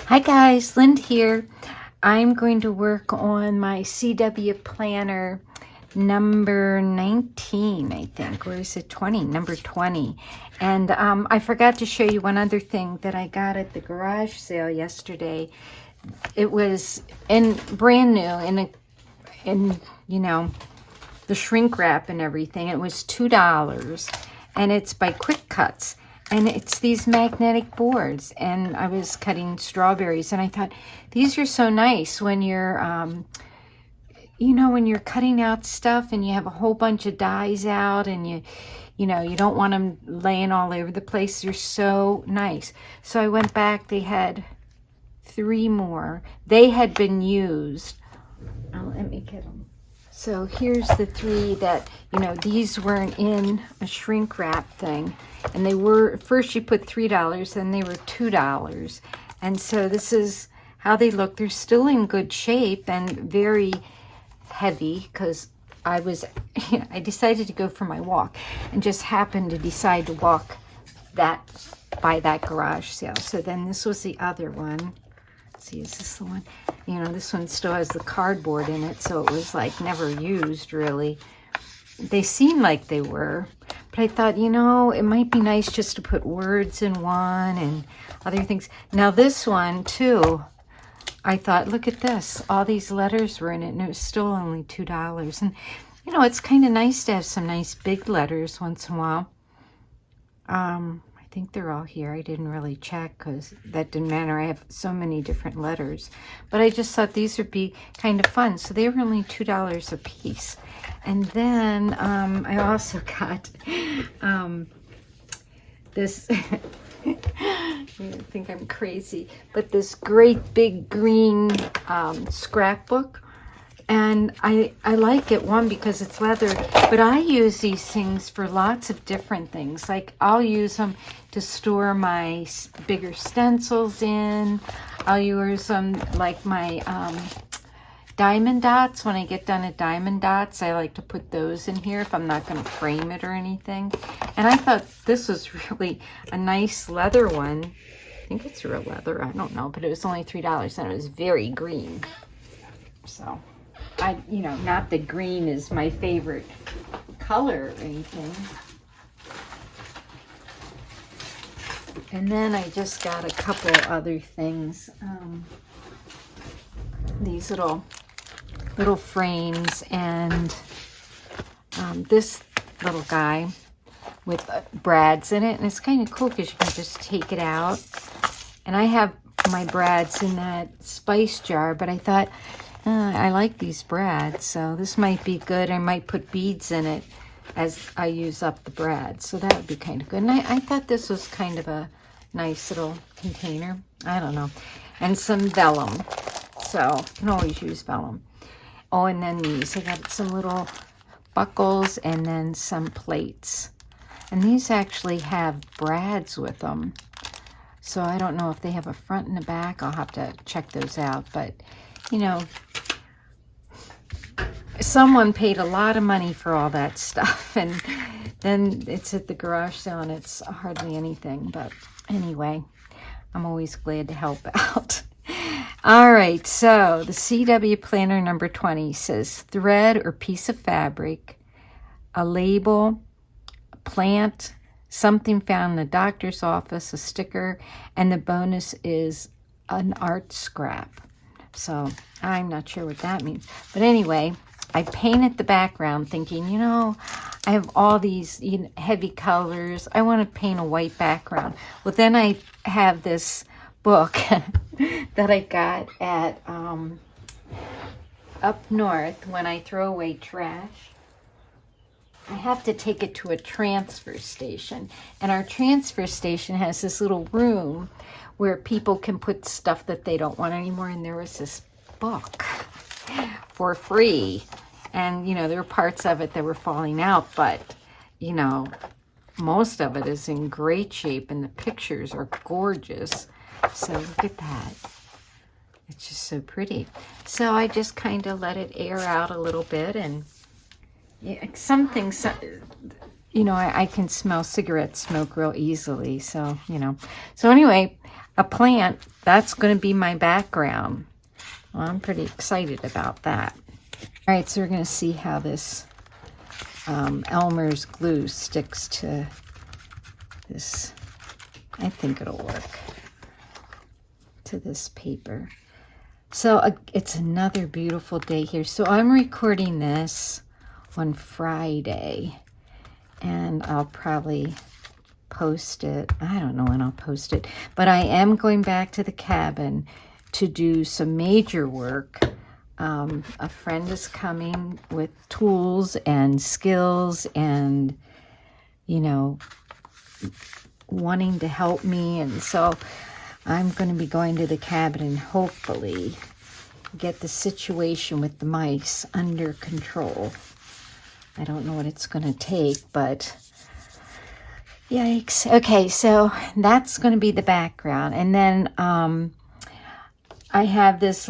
Hi guys, Lind here. I'm going to work on my CW planner number 19, I think, or is it 20? Number 20. And I forgot to show you one other thing that I got at the garage sale yesterday. It was brand new in the shrink wrap and everything. It was $2, and it's by Quick Cuts. And it's these magnetic boards, and I was cutting strawberries, and I thought these are so nice when you're, when you're cutting out stuff and you have a whole bunch of dies out, and you don't want them laying all over the place. They're so nice. So I went back. They had 3 more. They had been used. Oh, let me get them. So here's the 3 that, these weren't in a shrink wrap thing. And they were, first you put $3, then they were $2. And so this is how they look. They're still in good shape and very heavy because I decided to go for my walk and just happened to decide to walk by that garage sale. So then this was the other one. See, is this the one? This one still has the cardboard in it, so it was like never used really. They seemed like they were, but I thought, it might be nice just to put words in one and other things. Now this one too, I thought, look at this. All these letters were in it, and it was still only $2. And it's kind of nice to have some nice big letters once in a while. I think they're all here. I didn't really check because that didn't matter. I have so many different letters. But I just thought these would be kind of fun. So they were only $2 a piece. And then I also got this, you think I'm crazy, but this great big green scrapbook. And I like it, one, because it's leather, but I use these things for lots of different things. Like I'll use them to store my bigger stencils in. I'll use them like my diamond dots. When I get done at diamond dots, I like to put those in here if I'm not going to frame it or anything. And I thought this was really a nice leather one. I think it's real leather. I don't know, but it was only $3 and it was very green. So not that green is my favorite color or anything. And then I just got a couple other things. These little frames, and this little guy with brads in it. And it's kind of cool because you can just take it out. And I have my brads in that spice jar, but I thought, I like these brads, so this might be good. I might put beads in it as I use up the brads, so that would be kind of good. And I thought this was kind of a nice little container. I don't know. And some vellum, so you can always use vellum. Oh, and then these. I got some little buckles and then some plates. And these actually have brads with them, so I don't know if they have a front and a back. I'll have to check those out, but someone paid a lot of money for all that stuff, and then it's at the garage sale and it's hardly anything. But anyway, I'm always glad to help out. All right, so the CW planner number 20 says thread or piece of fabric, a label, a plant, something found in the doctor's office, a sticker, and the bonus is an art scrap. So I'm not sure what that means. But anyway, I painted the background thinking, I have all these heavy colors. I want to paint a white background. Well, then I have this book that I got at up north when I throw away trash. I have to take it to a transfer station. And our transfer station has this little room where people can put stuff that they don't want anymore. And there was this book for free. And, there were parts of it that were falling out, but, most of it is in great shape and the pictures are gorgeous. So look at that. It's just so pretty. So I just kind of let it air out a little bit, and some things, I can smell cigarette smoke real easily. So, So anyway, a plant, that's going to be my background. Well, I'm pretty excited about that. All right, so we're going to see how this Elmer's glue sticks to this. I think it'll work, to this paper. So it's another beautiful day here. So I'm recording this on Friday, and I'll probably post it. I don't know when I'll post it, but I am going back to the cabin to do some major work. A friend is coming with tools and skills and, you know, wanting to help me. And so I'm going to be going to the cabin and hopefully get the situation with the mice under control. I don't know what it's going to take, but yikes. Okay, so that's going to be the background. And then I have this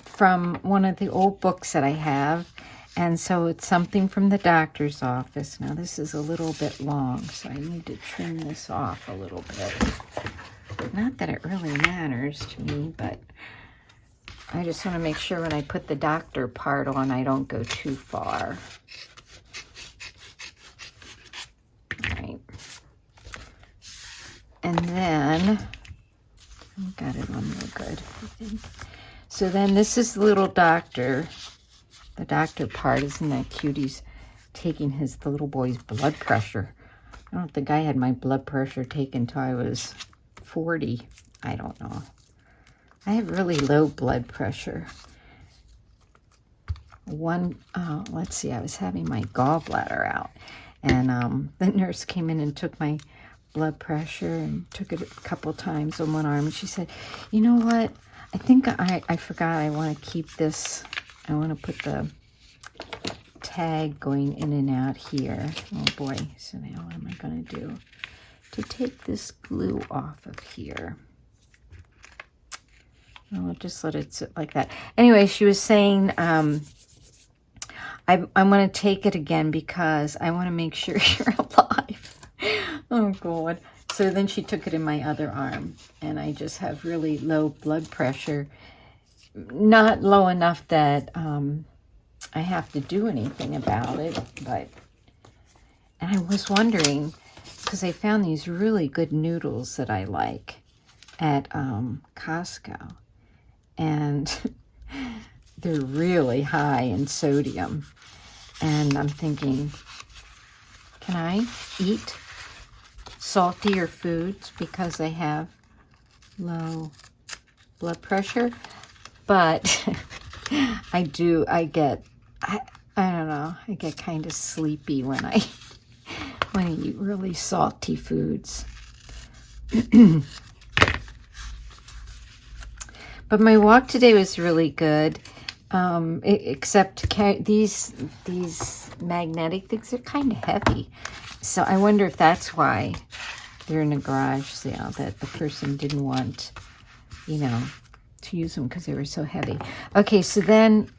from one of the old books that I have. And so it's something from the doctor's office. Now this is a little bit long, so I need to trim this off a little bit. Not that it really matters to me, but I just want to make sure when I put the doctor part on, I don't go too far. All right. And then, I got it on real good, I think. So then this is the little doctor. The doctor part, isn't that cute? He's taking the little boy's blood pressure. I don't think I had my blood pressure taken until I was 40. I don't know. I have really low blood pressure. Let's see, I was having my gallbladder out, and the nurse came in and took my blood pressure and took it a couple times on one arm, and she said, you know what, I think I forgot I want to keep this. I want to put the tag going in and out here. Oh boy, so now what am I going to do to take this glue off of here? I'll just let it sit like that. Anyway, she was saying I want to take it again because I want to make sure you're alive. Oh God. So then she took it in my other arm, and I just have really low blood pressure. Not low enough that I have to do anything about it, but, and I was wondering, because I found these really good noodles that I like at Costco, and they're really high in sodium, and I'm thinking, can I eat saltier foods because I have low blood pressure? But I get kind of sleepy when I eat really salty foods. But my walk today was really good, except these magnetic things are kind of heavy. So I wonder if that's why they're in a garage sale, that the person didn't want, you know, to use them because they were so heavy. Okay, so then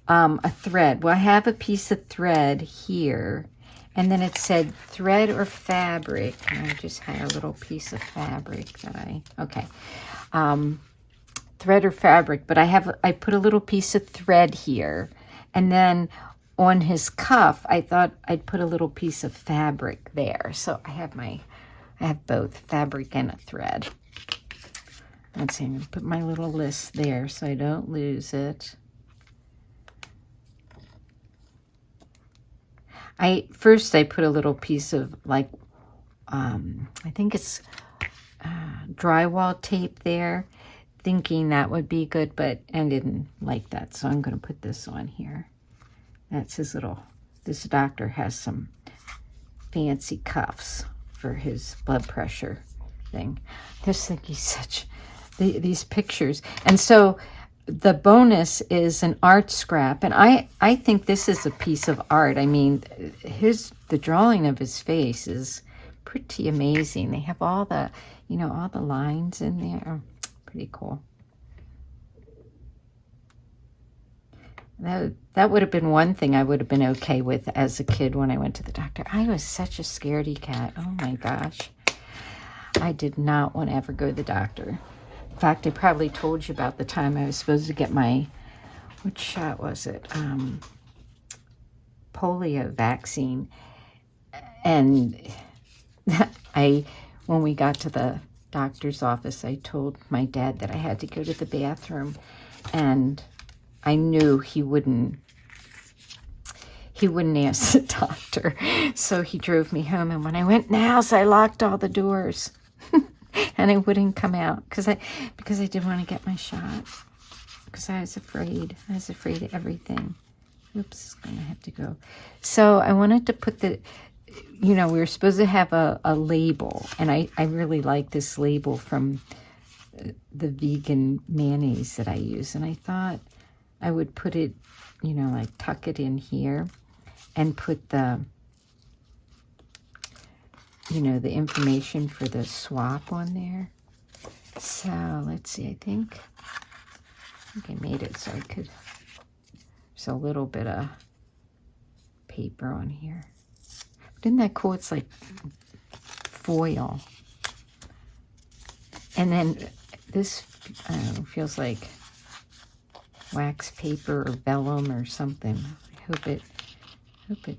a thread. Well, I have a piece of thread here, and then it said thread or fabric. And I just had a little piece of fabric that thread or fabric, but I put a little piece of thread here, and then on his cuff, I thought I'd put a little piece of fabric there. So I have both fabric and a thread. Let's see, I'm going to put my little list there so I don't lose it. First I put a little piece of I think it's drywall tape there, thinking that would be good, but I didn't like that, so I'm going to put this on here. That's this doctor has some fancy cuffs for his blood pressure thing. I just think he's these pictures. And so the bonus is an art scrap, and I think this is a piece of art. I mean, the drawing of his face is pretty amazing. They have all the lines in there. Pretty cool. That would have been one thing I would have been okay with as a kid when I went to the doctor. I was such a scaredy cat. Oh my gosh. I did not want to ever go to the doctor. In fact, I probably told you about the time I was supposed to get my, what shot was it? Polio vaccine. And when we got to the doctor's office, I told my dad that I had to go to the bathroom, and I knew he wouldn't ask the doctor. So he drove me home, and when I went in the house, I locked all the doors and I wouldn't come out because I didn't want to get my shot, because I was afraid. I was afraid of everything. Oops, I'm gonna have to go. So I wanted to put the, we were supposed to have a label, and I really like this label from the vegan mayonnaise that I use, and I thought I would put it, like tuck it in here and put the, the information for the swap on there. So let's see, I think I made it so I could, there's a little bit of paper on here. But isn't that cool? It's like foil. And then this feels like wax paper or vellum or something. I hope it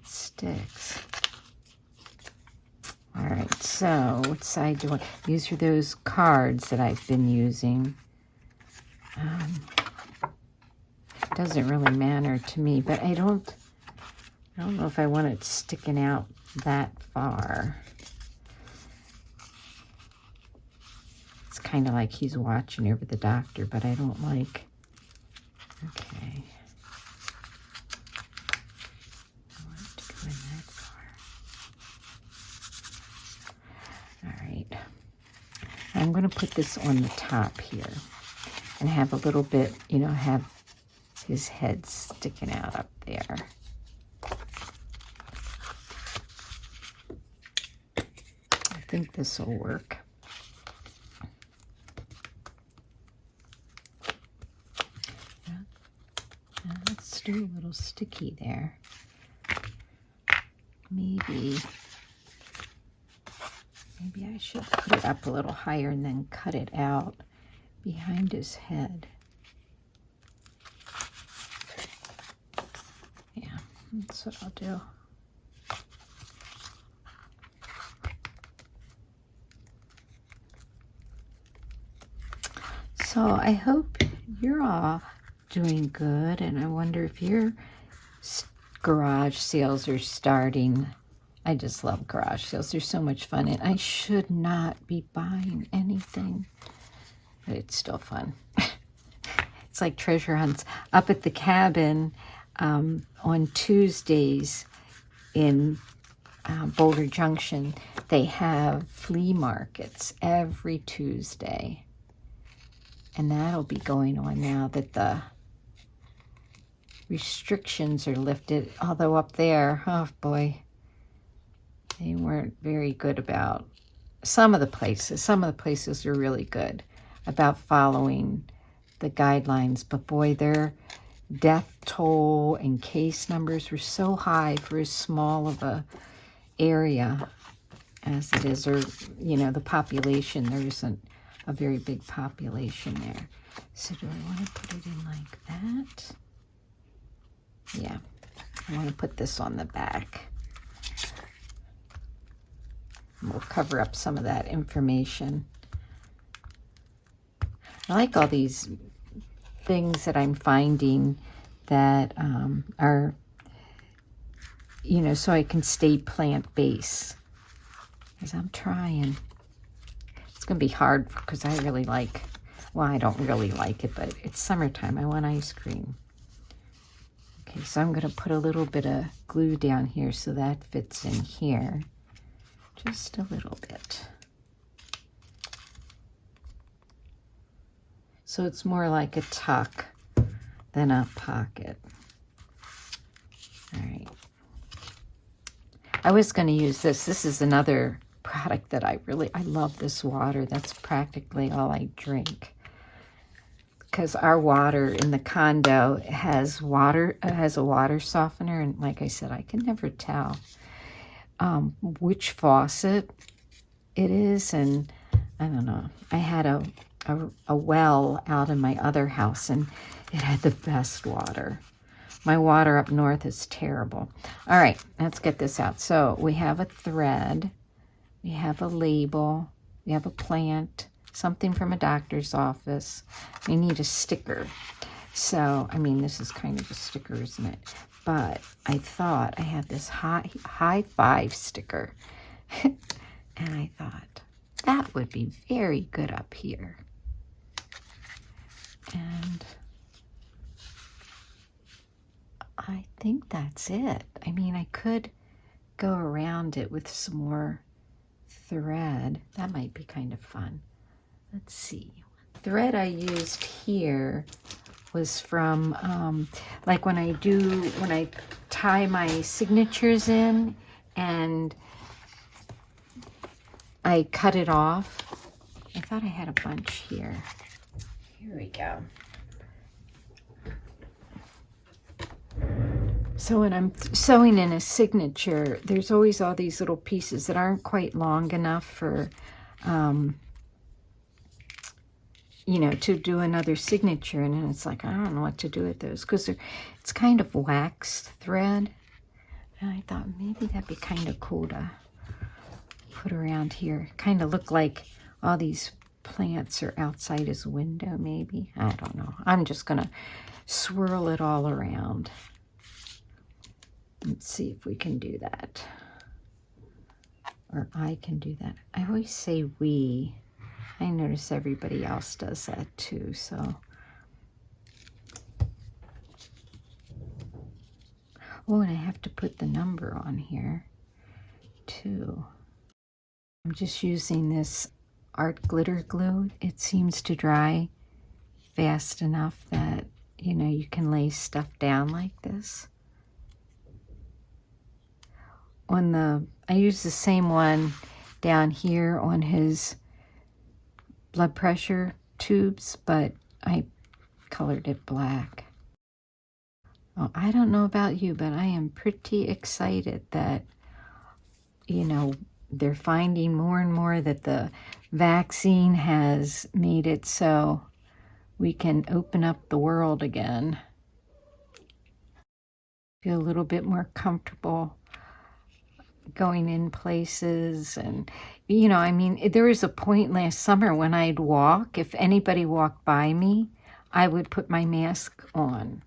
sticks. All right, so what side do I? These are those cards that I've been using. Doesn't really matter to me, but I don't know if I want it sticking out that far. It's kind of like he's watching over the doctor, but I don't like. Okay. I want it to go in that far. All right. I'm going to put this on the top here and have a little bit, have his head sticking out up there. I think this will work. It's still a little sticky there. Maybe I should put it up a little higher and then cut it out behind his head. Yeah, that's what I'll do. So I hope you're all doing good, and I wonder if your garage sales are starting. I just love garage sales. They're so much fun, and I should not be buying anything, but it's still fun. It's like treasure hunts. Up at the cabin on Tuesdays in Boulder Junction, they have flea markets every Tuesday. And that'll be going on now that the restrictions are lifted. Although up there, oh boy, they weren't very good about some of the places. Some of the places are really good about following the guidelines. But boy, their death toll and case numbers were so high for as small of a area as it is, or, the population. There isn't a very big population there. So do I want to put it in like that? Yeah, I want to put this on the back. And we'll cover up some of that information. I like all these things that I'm finding that are, so I can stay plant-based. Because I'm trying. It's going to be hard because I really like, well, I don't really like it, but it's summertime. I want ice cream. Okay, so I'm going to put a little bit of glue down here so that fits in here. Just a little bit. So it's more like a tuck than a pocket. All right. I was going to use this. This is another product that I love this water. That's practically all I drink. Because our water in the condo has a water softener, and like I said, I can never tell which faucet it is. And I don't know, I had a well out in my other house, and it had the best water. My water up north is terrible. All right, let's get this out. So we have a thread, we have a label, we have a plant, something from a doctor's office. We need a sticker. So, I mean, this is kind of a sticker, isn't it? But I thought I had this high five sticker. And I thought that would be very good up here. And I think that's it. I mean, I could go around it with some more thread. That might be kind of fun. Let's see. The thread I used here was from, like when I tie my signatures in and I cut it off. I thought I had a bunch here. Here we go. So when I'm sewing in a signature, there's always all these little pieces that aren't quite long enough for, you know, to do another signature. And then it's like, I don't know what to do with those because it's kind of waxed thread. And I thought maybe that'd be kind of cool to put around here. Kind of look like all these plants are outside his window, maybe. I don't know. I'm just going to swirl it all around. Let's see if we can do that. Or I can do that. I always say we. I notice everybody else does that too, so. Oh, and I have to put the number on here too. I'm just using this art glitter glue. It seems to dry fast enough that, you know, you can lay stuff down like this. I use the same one down here on his blood pressure tubes, but I colored it black. Oh, I don't know about you, but I am pretty excited that, you know, they're finding more and more that the vaccine has made it so we can open up the world again. Feel a little bit more comfortable going in places. And, you know, I mean, there was a point last summer when I'd walk. If anybody walked by me, I would put my mask on.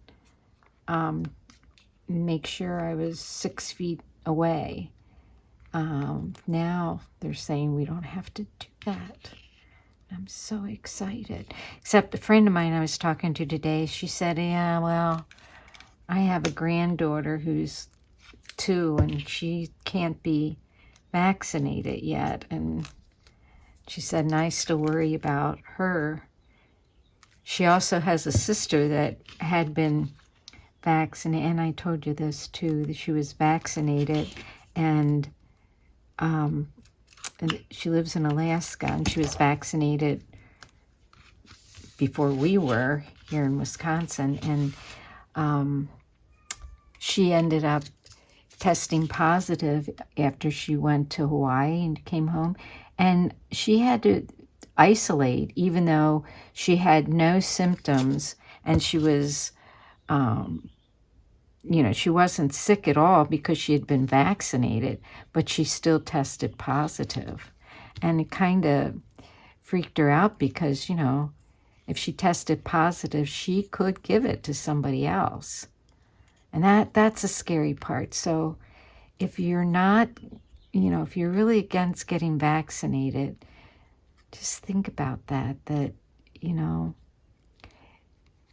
Make sure I was 6 feet away. Now they're saying we don't have to do that. I'm so excited. Except a friend of mine I was talking to today, she said, yeah, well, I have a granddaughter who's 2 and she can't be vaccinated yet. And she said, and I still worry about her. She also has a sister that had been vaccinated, and I told you this too, that she was vaccinated, and she lives in Alaska, and she was vaccinated before we were here in Wisconsin, and she ended up testing positive after she went to Hawaii and came home, and she had to isolate even though she had no symptoms, and she was you know, she wasn't sick at all because she had been vaccinated, but she still tested positive. And it kind of freaked her out because, you know, if she tested positive, she could give it to somebody else. And that's a scary part. So if you're not, you know, if you're really against getting vaccinated, just think about that, you know,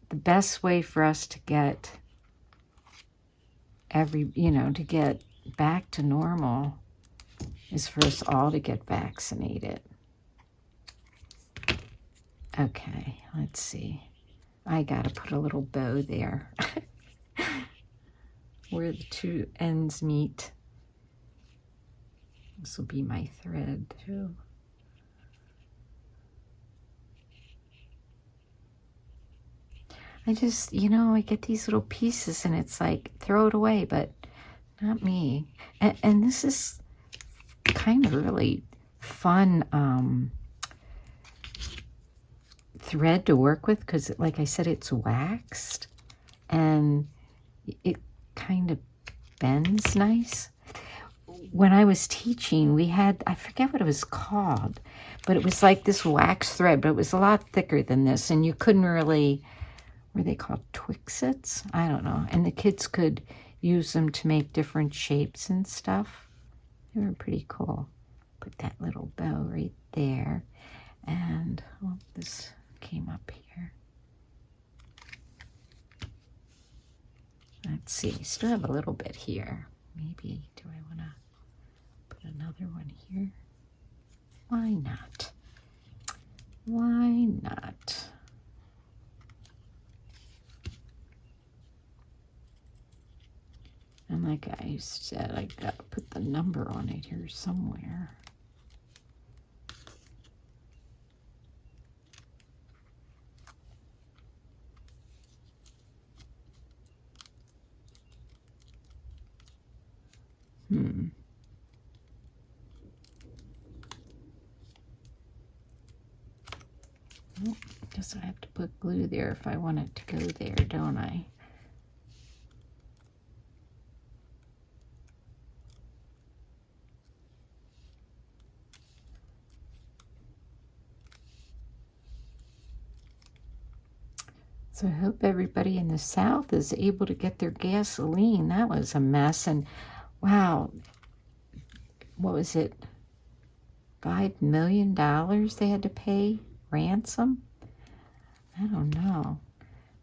the best way for us to get to get back to normal is for us all to get vaccinated. Okay, let's see. I gotta put a little bow there where the two ends meet. This will be my thread too. I just, you know, I get these little pieces and it's like, throw it away, but not me. And this is kind of really fun thread to work with because, like I said, it's waxed and it kind of bends nice. When I was teaching, we had, I forget what it was called, but it was like this wax thread, but it was a lot thicker than this, and you couldn't really, were they called Twixits? I don't know. And the kids could use them to make different shapes and stuff. They were pretty cool. Put that little bow right there. And oh, this came up here. Let's see, still have a little bit here. Maybe, do I want to put another one here? Why not? Why not? And like I said, I gotta put the number on it here somewhere. Oh, guess I have to put glue there if I want it to go there, don't I? So I hope everybody in the South is able to get their gasoline. That was a mess. And wow, what was it? $5 million they had to pay ransom? I don't know.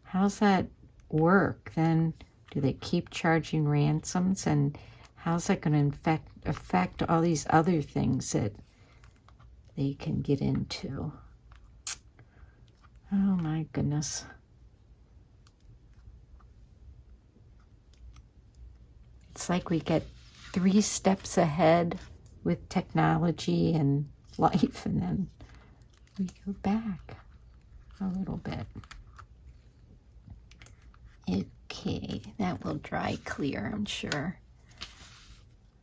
How's that work? Then do they keep charging ransoms? And how's that going to affect all these other things that they can get into? Oh my goodness. It's like we get 3 steps ahead with technology and life, and then we go back a little bit. Okay, that will dry clear, I'm sure.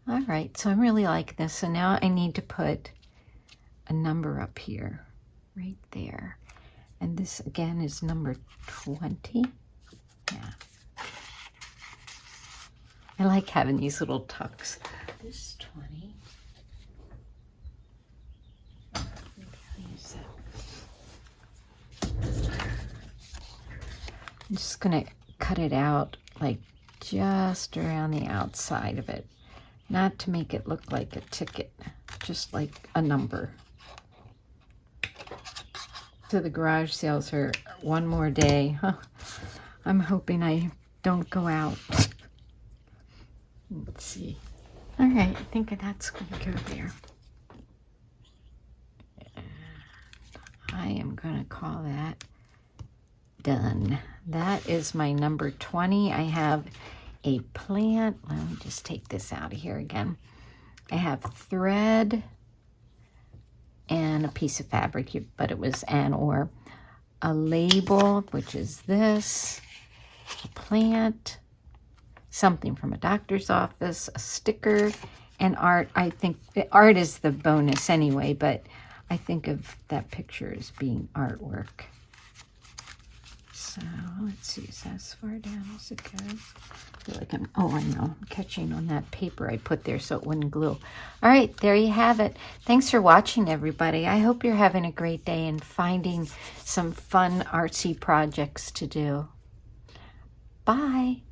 All right, so I really like this. So now I need to put a number up here, right there. And this again is number 20. Yeah. I like having these little tucks. This is 20. I'm just going to cut it out like just around the outside of it. Not to make it look like a ticket, just like a number. So the garage sales are one more day. Huh. I'm hoping I don't go out. Let's see. All right, I think that's going to go there. I am going to call that done. That is my number 20. I have a plant. Let me just take this out of here again. I have thread and a piece of fabric, but it was or a label, which is this, a plant, something from a doctor's office, a sticker, and art. I think art is the bonus anyway, but I think of that picture as being artwork. So let's see, is that as far down as it goes? I feel like I know, I'm catching on that paper I put there so it wouldn't glue. All right, there you have it. Thanks for watching, everybody. I hope you're having a great day and finding some fun artsy projects to do. Bye.